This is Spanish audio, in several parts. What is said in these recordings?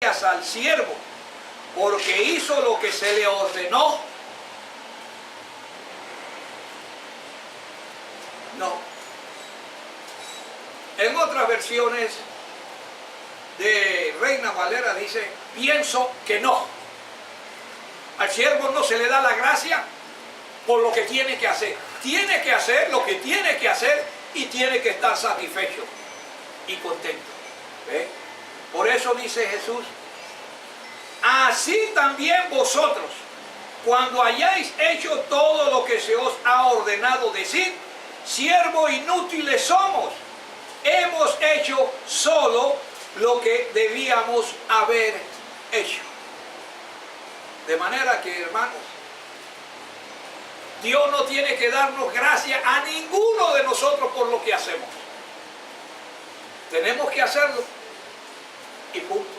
al siervo, porque hizo lo que se le ordenó. No. En otras versiones de Reina Valera dice, pienso que no. Al siervo no se le da la gracia por lo que tiene que hacer. Tiene que hacer lo que tiene que hacer y tiene que estar satisfecho y contento. ¿Ve? Por eso dice Jesús, así también vosotros, cuando hayáis hecho todo lo que se os ha ordenado decir, siervos inútiles somos, hemos hecho solo lo que debíamos haber hecho. De manera que, hermanos, Dios no tiene que darnos gracias a ninguno de nosotros por lo que hacemos. Tenemos que hacerlo y punto.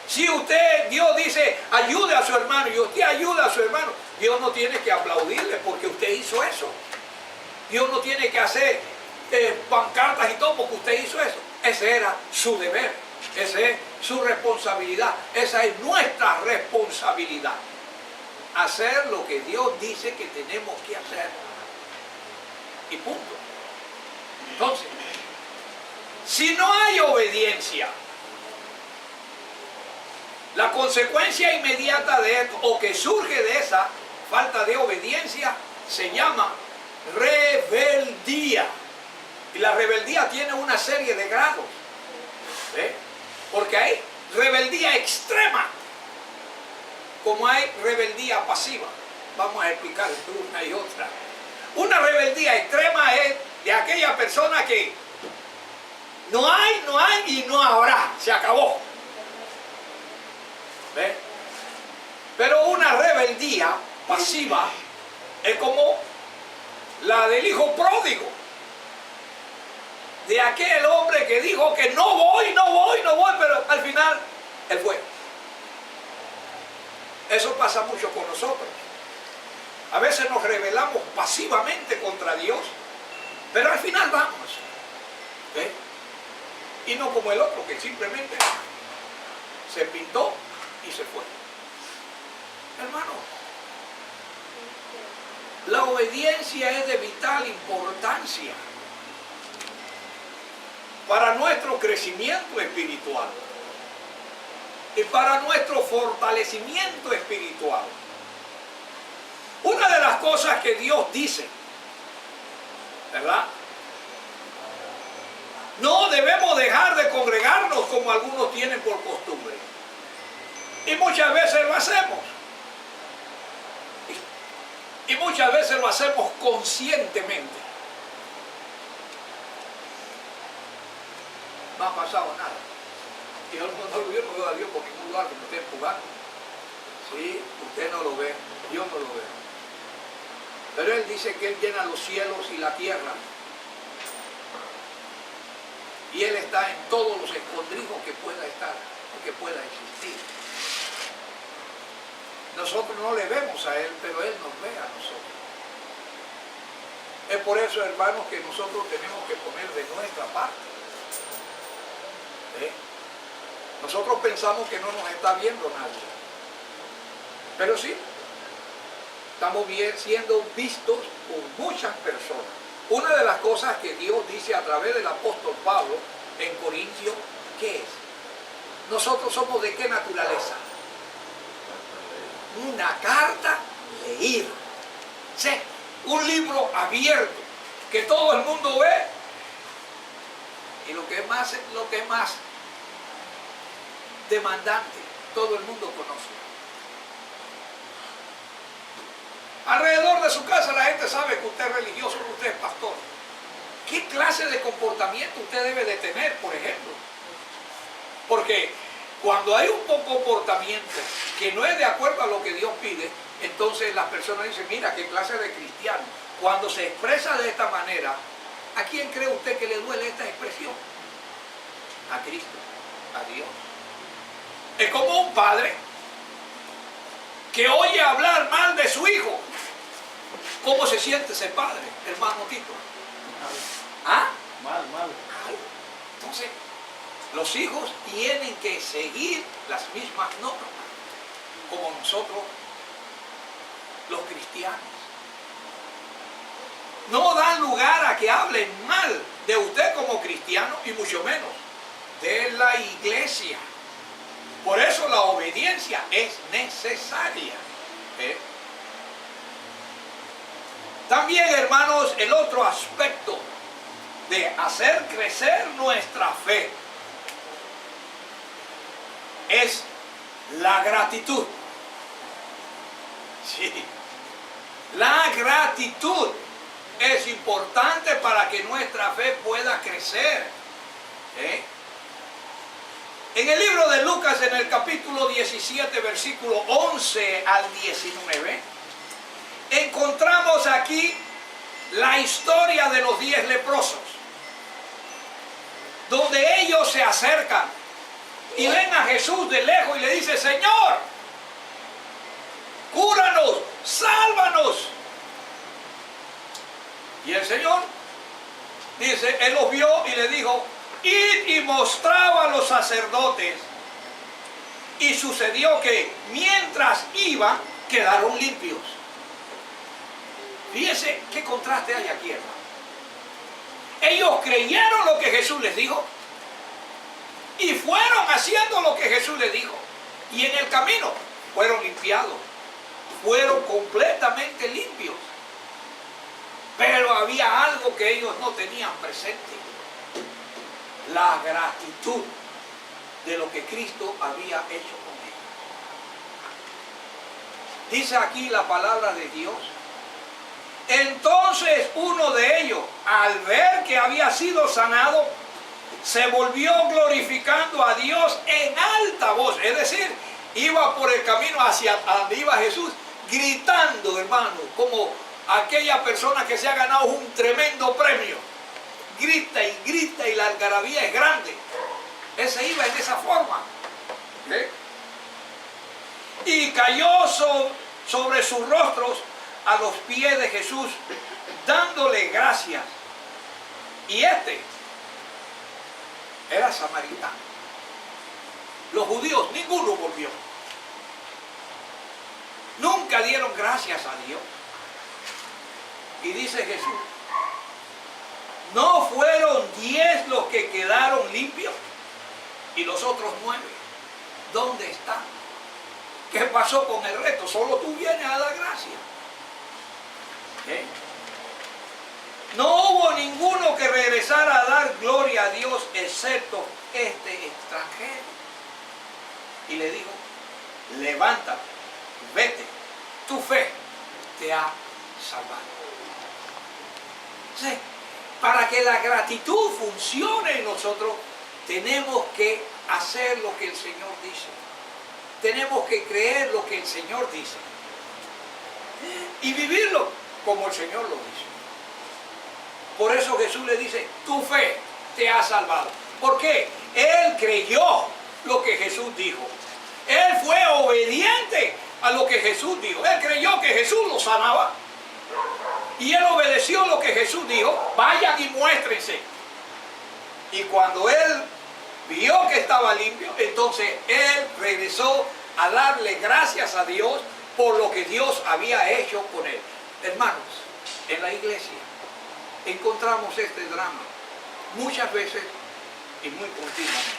Si usted, Dios dice, ayude a su hermano y usted ayuda a su hermano, Dios no tiene que aplaudirle porque usted hizo eso. Dios no tiene que hacer pancartas y todo porque usted hizo eso. Ese era su deber, esa es su responsabilidad, esa es nuestra responsabilidad. Hacer lo que Dios dice que tenemos que hacer. Y punto. Entonces, si no hay obediencia, la consecuencia inmediata de esto, o que surge de esa falta de obediencia, se llama rebeldía. Y la rebeldía tiene una serie de grados. ¿Ve? Porque hay rebeldía extrema, como hay rebeldía pasiva. Vamos a explicar una y otra. Una rebeldía extrema es de aquella persona que no hay y no habrá. Se acabó. ¿Ve? Pero una rebeldía pasiva es como la del hijo pródigo, de aquel hombre que dijo que no voy, pero al final él fue. Eso pasa mucho con nosotros. A veces nos rebelamos pasivamente contra Dios, pero al final vamos. ¿Ve? Y no como el otro que simplemente se pintó y se fue. Hermano, la obediencia es de vital importancia para nuestro crecimiento espiritual y para nuestro fortalecimiento espiritual. Una de las cosas que Dios dice, ¿verdad? No debemos dejar de congregarnos como algunos tienen por costumbre. Y muchas veces lo hacemos. Y muchas veces lo hacemos conscientemente. No ha pasado nada. Yo no veo a Dios por ningún lugar que me esté empujando. Sí, usted no lo ve, yo no lo veo. Pero Él dice que Él llena los cielos y la tierra. Y Él está en todos los escondrijos que pueda estar, que pueda existir. Nosotros no le vemos a Él, pero Él nos ve a nosotros. Es por eso, hermanos, que nosotros tenemos que poner de nuestra parte. Nosotros pensamos que no nos está viendo nadie. Pero sí, estamos siendo vistos por muchas personas. Una de las cosas que Dios dice a través del apóstol Pablo en Corintios, ¿qué es? Nosotros somos ¿de qué naturaleza? Una carta leída. Sí, un libro abierto que todo el mundo ve. Y lo que es más demandante, todo el mundo conoce. Alrededor de su casa la gente sabe que usted es religioso, que usted es pastor. ¿Qué clase de comportamiento usted debe de tener, por ejemplo? Porque cuando hay un comportamiento que no es de acuerdo a lo que Dios pide, entonces las personas dicen, mira, qué clase de cristiano. Cuando se expresa de esta manera, ¿a quién cree usted que le duele esta expresión? A Cristo, a Dios. Es como un padre que oye hablar mal de su hijo. ¿Cómo se siente ese padre, hermano Tito? Mal. ¿Ah? Mal. Entonces, los hijos tienen que seguir las mismas normas, como nosotros, los cristianos. No dan lugar a que hablen mal de usted como cristiano y mucho menos de la iglesia. Por eso la obediencia es necesaria. También, hermanos, el otro aspecto de hacer crecer nuestra fe es la gratitud. Sí, la gratitud es importante para que nuestra fe pueda crecer. En el libro de Lucas, en el capítulo 17, versículo 11 al 19, encontramos aquí la historia de los 10 leprosos, donde ellos se acercan y ven a Jesús de lejos y le dicen: Señor, cúranos, sálvanos. Y el Señor dice, Él los vio y le dijo: id y mostraba a los sacerdotes. Y sucedió que mientras iban, quedaron limpios. Fíjense qué contraste hay aquí, hermano. Ellos creyeron lo que Jesús les dijo y fueron haciendo lo que Jesús les dijo. Y en el camino fueron limpiados, fueron completamente limpios. Pero había algo que ellos no tenían presente: la gratitud de lo que Cristo había hecho con ellos. Dice aquí la palabra de Dios: entonces uno de ellos, al ver que había sido sanado, se volvió glorificando a Dios en alta voz. Es decir, iba por el camino hacia donde iba Jesús, gritando, hermano, como aquella persona que se ha ganado un tremendo premio. Grita y la algarabía es grande. Ese iba en esa forma. Y cayó sobre sus rostros a los pies de Jesús, dándole gracias. Y este era samaritano. Los judíos, ninguno volvió. Nunca dieron gracias a Dios. Y dice Jesús: ¿no fueron 10 los que quedaron limpios? ¿Y los otros 9? ¿Dónde están? ¿Qué pasó con el resto? Solo tú vienes a dar gracias. No hubo ninguno que regresara a dar gloria a Dios, excepto este extranjero. Y le dijo: levántate, vete, tu fe te ha salvado. Sí. Para que la gratitud funcione en nosotros, tenemos que hacer lo que el Señor dice. Tenemos que creer lo que el Señor dice. Y vivirlo como el Señor lo dice. Por eso Jesús le dice: tu fe te ha salvado. ¿Por qué? Él creyó lo que Jesús dijo. Él fue obediente a lo que Jesús dijo. Él creyó que Jesús lo sanaba. Y él obedeció lo que Jesús dijo: vayan y muéstrense. Y cuando él vio que estaba limpio, entonces él regresó a darle gracias a Dios por lo que Dios había hecho con él. Hermanos, en la iglesia encontramos este drama muchas veces y muy continuamente.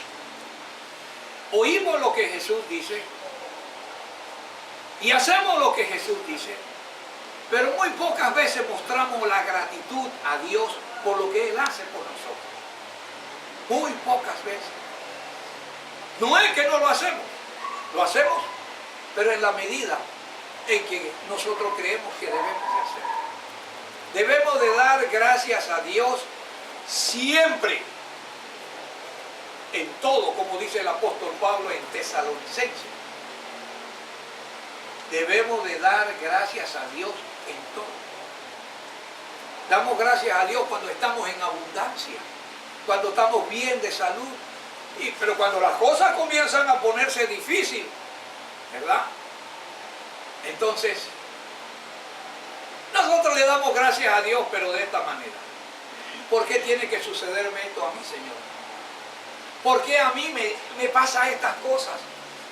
Oímos lo que Jesús dice y hacemos lo que Jesús dice, pero muy pocas veces mostramos la gratitud a Dios por lo que Él hace por nosotros. Muy pocas veces. No es que no lo hacemos, pero en la medida en que nosotros creemos que debemos de hacerlo. Debemos de dar gracias a Dios siempre, en todo, como dice el apóstol Pablo en Tesalonicenses. Debemos de dar gracias a Dios en todo. Damos gracias a Dios cuando estamos en abundancia, cuando estamos bien de salud, pero cuando las cosas comienzan a ponerse difíciles, ¿verdad? Entonces, nosotros le damos gracias a Dios, pero de esta manera. ¿Por qué tiene que sucederme esto a mí, Señor? ¿Por qué a mí me pasa estas cosas?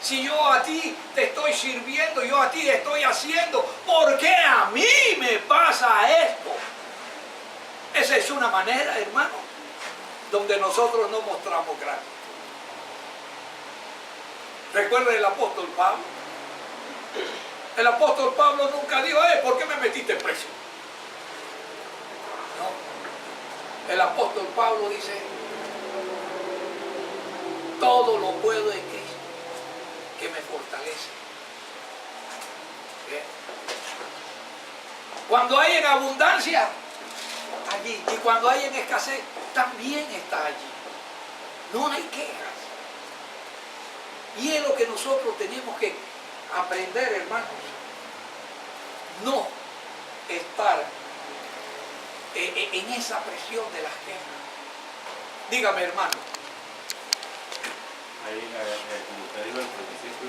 Si yo a ti te estoy sirviendo, yo a ti estoy haciendo, ¿por qué a mí me pasa esto? Esa es una manera, hermano, donde nosotros no mostramos gratitud. ¿Recuerda el apóstol Pablo? El apóstol Pablo nunca dijo, ¿por qué me metiste preso? No. El apóstol Pablo dice, todo lo puedo en Cristo que me fortalece. ¿Bien? Cuando hay en abundancia, allí. Y cuando hay en escasez, también está allí. No hay quejas. Y es lo que nosotros tenemos que aprender, hermanos. No estar en esa presión de las quejas. Dígame, hermano. Ahí, como te digo al principio,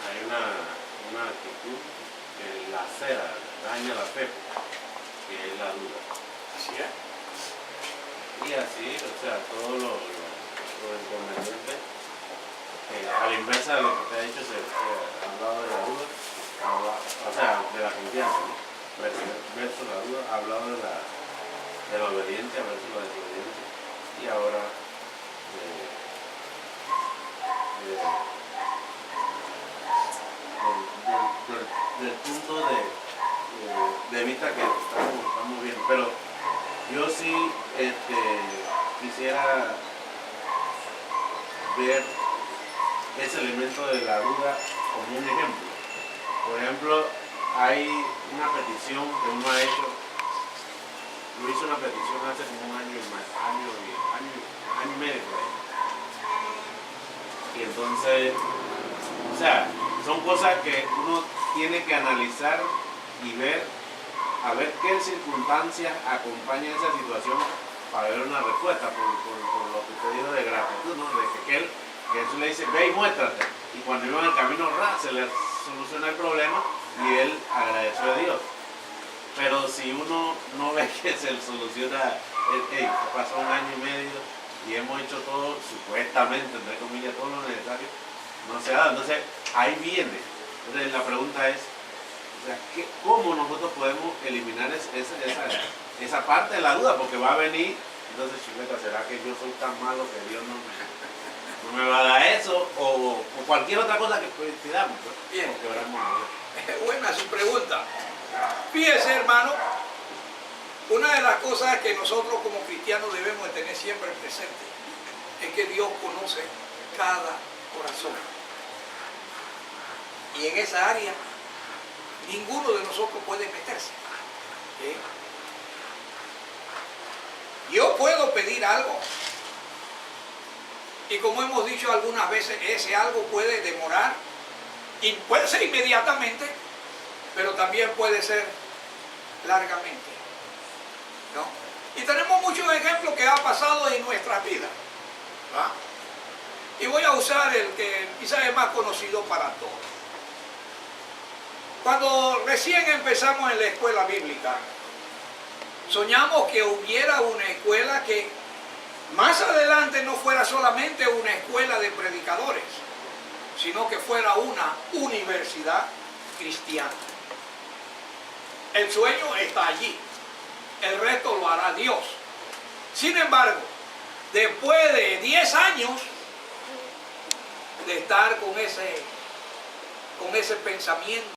hay una actitud que lacera, daña la fe, que es la duda. Así es. Y así, o sea, todo lo inconveniente, a la inversa de lo que te ha dicho, se ha hablado de la duda, o sea, de la confianza, ¿no? Versus la duda, ha hablado de la obediencia versus la desobediencia. Y ahora, del punto de vista que estamos viendo, pero yo sí quisiera ver ese elemento de la duda como un ejemplo. Por ejemplo, hay una petición que uno ha hecho. Yo hice una petición hace como un año y medio por ahí. Y entonces, o sea, son cosas que uno tiene que analizar y ver, a ver qué circunstancias acompañan esa situación para ver una respuesta, por lo que te digo de gratitud, ¿no? De que Jesús le dice, ve y muéstrate. Y cuando iba en el camino, se le soluciona el problema y él agradeció a Dios. Pero si uno no ve que se soluciona, pasó un año y medio y hemos hecho todo, supuestamente, entre comillas, todo lo necesario, no se da. Entonces, ahí viene. Entonces, la pregunta es, o sea, ¿cómo nosotros podemos eliminar esa parte de la duda? Porque va a venir, entonces, chuleta, ¿será que yo soy tan malo que Dios no me va a dar eso? O cualquier otra cosa que pidamos, pues. Bien. Porque oramos a Dios. Buena su pregunta. Fíjese, hermano, una de las cosas que nosotros como cristianos debemos de tener siempre presente es que Dios conoce cada corazón. Y en esa área ninguno de nosotros puede meterse. ¿Sí? Yo puedo pedir algo y como hemos dicho algunas veces, ese algo puede demorar y puede ser inmediatamente, pero también puede ser largamente, ¿no? Y tenemos muchos ejemplos que ha pasado en nuestras vidas, ¿va? Y voy a usar el que quizás es más conocido para todos. Cuando recién empezamos en la escuela bíblica, soñamos que hubiera una escuela que más adelante no fuera solamente una escuela de predicadores, sino que fuera una universidad cristiana. El sueño está allí, el resto lo hará Dios. Sin embargo, después de 10 años de estar con ese pensamiento,